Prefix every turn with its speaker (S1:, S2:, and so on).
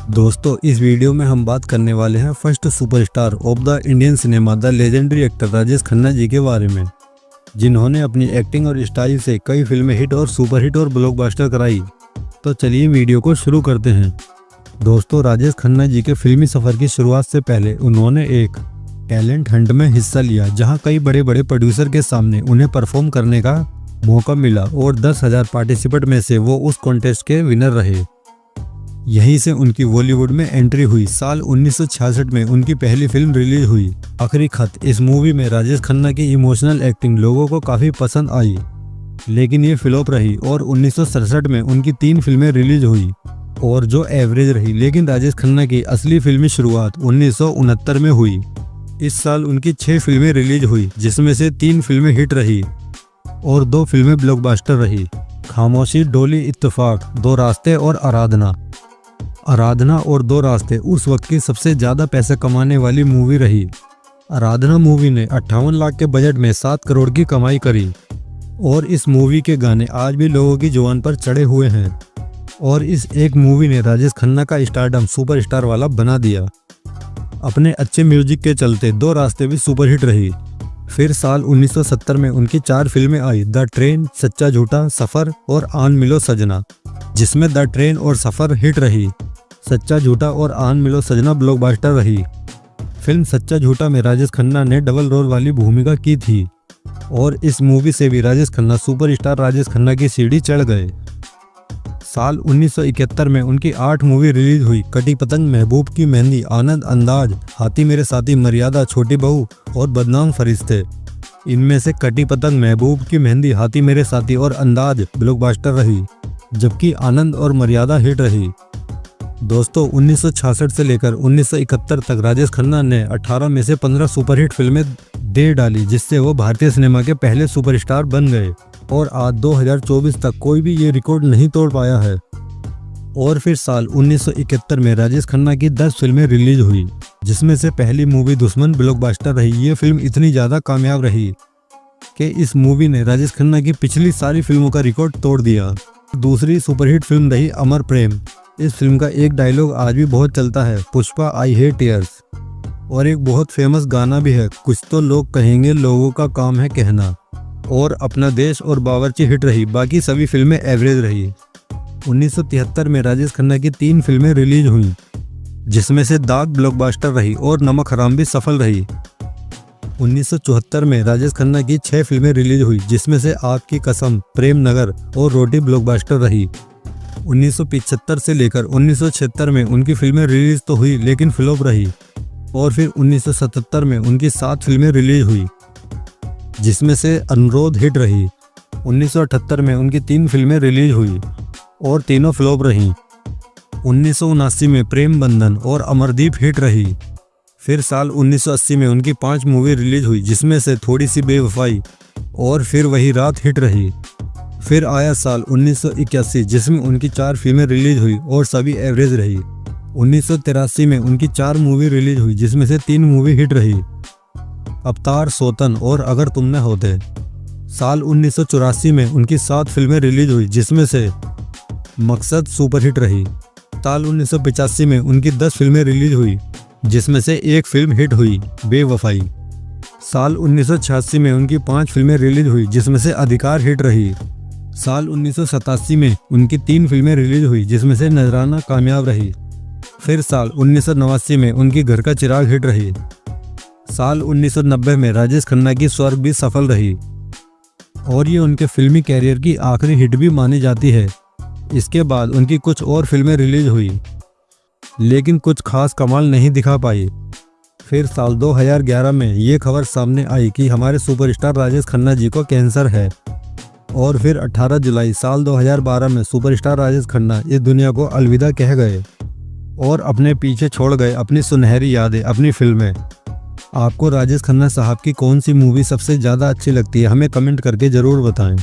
S1: दोस्तों, इस वीडियो में हम बात करने वाले हैं first superstar of the Indian cinema the legendary actor Rajesh Khanna ji के बारे में, जिन्होंने अपनी एक्टिंग और स्टाइल से कई फिल्में हिट और सुपरहिट और ब्लॉकबस्टर कराई। तो चलिए वीडियो को शुरू करते हैं। दोस्तों, राजेश खन्ना जी के फिल्मी सफ़र की शुरुआत से पहले उन्होंने एक टैलेंट हंट में हिस्सा लिया, जहां कई बड़े बड़े प्रोड्यूसर के सामने उन्हें परफॉर्म करने का मौका मिला और 10,000 पार्टिसिपेंट में से वो उस कॉन्टेस्ट के विनर रहे। यहीं से उनकी बॉलीवुड में एंट्री हुई। साल 1966 में उनकी पहली फिल्म रिलीज हुई, आखिरी खत। इस मूवी में राजेश खन्ना की इमोशनल एक्टिंग लोगों को काफ़ी पसंद आई, लेकिन ये फ्लॉप रही। और 1967 में उनकी 3 फिल्में रिलीज हुई और जो एवरेज रही। लेकिन राजेश खन्ना की असली फिल्मी शुरुआत 1969 में हुई। इस साल उनकी 6 फिल्में रिलीज हुई, जिसमें से 3 फिल्में हिट रही और 2 फिल्में ब्लॉकबस्टर रही। खामोशी, डोली, इत्तेफाक, दो रास्ते और आराधना और दो रास्ते उस वक्त की सबसे ज़्यादा पैसे कमाने वाली मूवी रही। आराधना मूवी ने 58 लाख के बजट में 7 करोड़ की कमाई करी और इस मूवी के गाने आज भी लोगों की जुबान पर चढ़े हुए हैं। और इस एक मूवी ने राजेश खन्ना का स्टारडम सुपरस्टार वाला बना दिया। अपने अच्छे म्यूजिक के चलते दो रास्ते भी सुपरहिट रही। फिर साल 1970 में उनकी 4 फिल्में आई, द ट्रेन, सच्चा झूठा, सफ़र और आन मिलो सजना, जिसमें द ट्रेन और सफ़र हिट रही। सच्चा झूठा और आन मिलो सजना ब्लॉकबस्टर रही। फिल्म सच्चा झूठा में राजेश खन्ना ने डबल रोल वाली भूमिका की थी और इस मूवी से भी राजेश खन्ना सुपरस्टार राजेश खन्ना की सीढ़ी चढ़ गए। साल 1971 में उनकी 8 मूवी रिलीज हुई, कटी पतंग, महबूब की मेहंदी, आनंद, अंदाज, हाथी मेरे साथी, मर्यादा, छोटी बहू और बदनाम फरिश्ते। इनमें से कटी पतंग, महबूब की मेहंदी, हाथी मेरे साथी और अंदाज ब्लॉकबस्टर रही, जबकि आनंद और मर्यादा हिट रही। दोस्तों, 1966 से लेकर 1971 तक राजेश खन्ना ने 18 में से 15 सुपरहिट फिल्में दे डाली, जिससे वो भारतीय सिनेमा के पहले सुपरस्टार बन गए और आज 2024 तक कोई भी ये रिकॉर्ड नहीं तोड़ पाया है। और फिर साल 1971 में राजेश खन्ना की 10 फिल्में रिलीज हुई, जिसमें से पहली मूवी दुश्मन ब्लॉकबस्टर रही। ये फिल्म इतनी ज़्यादा कामयाब रही कि इस मूवी ने राजेश खन्ना की पिछली सारी फिल्मों का रिकॉर्ड तोड़ दिया। दूसरी सुपरहिट फिल्म रही अमर प्रेम। इस फिल्म का एक डायलॉग आज भी बहुत चलता है, पुष्पा आई हेट टीयर्स। और एक बहुत फेमस गाना भी है, कुछ तो लोग कहेंगे, लोगों का काम है कहना। और अपना देश और बावर्ची हिट रही, बाकी सभी फिल्में एवरेज रही। 1973 में राजेश खन्ना की 3 फिल्में रिलीज हुई, जिसमें से दाग ब्लॉकबस्टर रही और नमक हराम भी सफल रही। 1974 में राजेश खन्ना की 6 फिल्में रिलीज हुई, जिसमें से आग की कसम, प्रेम नगर और रोटी ब्लॉकबस्टर रही। 1975 से लेकर 1976 में उनकी फिल्में रिलीज तो हुई, लेकिन फ्लॉप रही। और फिर 1977 में उनकी 7 फिल्में रिलीज हुई, जिसमें से अनुरोध हिट रही। 1978 में उनकी 3 फिल्में रिलीज हुई और तीनों फ्लॉप रहीं। 1979 में प्रेम बंधन और अमरदीप हिट रही। फिर साल 1980 में उनकी 5 मूवी रिलीज हुई, जिसमें से थोड़ी सी बेवफाई और फिर वही रात हिट रही। फिर आया साल 1981, जिसमें उनकी 4 फिल्में रिलीज हुई और सभी एवरेज रही। 1983 में उनकी 4 मूवी रिलीज हुई, जिसमें से 3 मूवी हिट रही, अवतार, सोतन और अगर तुम न होते। साल 1984 में उनकी 7 फिल्में रिलीज हुई, जिसमें से मकसद सुपरहिट रही। साल 1985 में उनकी 10 फिल्में रिलीज हुई, जिसमें से एक फिल्म हिट हुई, बेवफाई। साल 1986 में उनकी 5 फिल्में रिलीज हुई, जिसमें से अधिकार हिट रही। साल 1987 में उनकी 3 फिल्में रिलीज हुई, जिसमें से नजराना कामयाब रही। फिर साल 1989 में उनकी घर का चिराग हिट रही। साल 1990 में राजेश खन्ना की स्वर्ग भी सफल रही और ये उनके फिल्मी कैरियर की आखिरी हिट भी मानी जाती है। इसके बाद उनकी कुछ और फिल्में रिलीज हुई, लेकिन कुछ खास कमाल नहीं दिखा पाई। फिर साल 2011 में ये खबर सामने आई कि हमारे सुपरस्टार राजेश खन्ना जी को कैंसर है। और फिर 18 जुलाई साल 2012 में सुपरस्टार राजेश खन्ना इस दुनिया को अलविदा कह गए और अपने पीछे छोड़ गए अपनी सुनहरी यादें, अपनी फिल्में। आपको राजेश खन्ना साहब की कौन सी मूवी सबसे ज़्यादा अच्छी लगती है, हमें कमेंट करके ज़रूर बताएं।